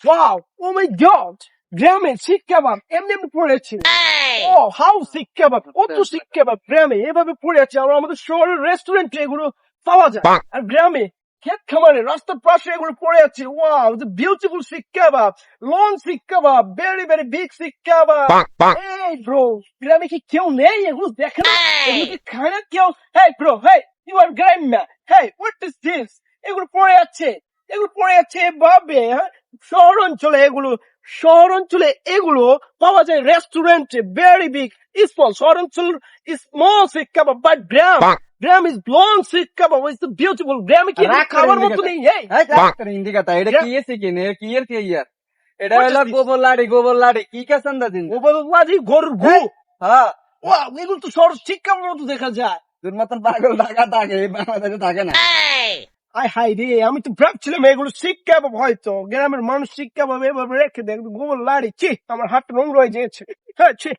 Wow! Oh my God! গ্রামে শিক কাবাব এমনি এমনি পড়ে আছে। ও হাউ শিক কাবাব, কত শিক কাবাব গ্রামে এভাবে পড়ে আছে। আর আমাদের শহরের রেস্টুরেন্টে এগুলো পাওয়া যায়, আর গ্রামে ক্ষেত খামারে রাস্তার পাশে এগুলো পড়ে আছে। ওয়াও, দ্য বিউটিফুল শিক কাবাব, লং শিক কাবাব, ভেরি ভেরি বিগ শিক কাবাব। এই ব্রো, গ্রামে কি কেউ নেই এগুলো দেখে না? এগুলো কি খায় না কেউ? হেই ব্রো, হেই, ইউ আর গ্রাম্য, হেই হোয়াট ইজ দিস? এগুলো পড়ে আছে, এগুলো পড়ে আছে এভাবে, হ্যাঁ? শহর অঞ্চলে এগুলো পাওয়া যায় রেস্টুরেন্টে, ভেরি বিগ স্মল। শহর অঞ্চল স্মল শিক কাবাব, বাট গ্রাম ইজ লং শিক কাবাব, ইজ বিউটিফুল। গ্রামে কি এগুলো খাবার মতো নেই? এটা কি এসে কিনে কি এর কে ইয়ার এটা হলো গোবর লাড়ি কি কাছেন দাদিন ওবাদি গরুর গু। হ্যাঁ ওয়াও, এগুলো তো শহর শিক কাবাব মতো দেখা যায়। তোর মতন পাগল ঢাকা থাকে বাংলাদেশে থাকে না আয় হাই রে, আমি তো ভাবছিলাম এগুলো শিক কাবাব, হয়তো গ্রামের মানুষ শিক কাবাব এভাবে রেখে দেয়, গোবর লাড়ি। ছি, আমার হাত নোংরা হয়ে গিয়েছে। হ্যাঁ, ছি।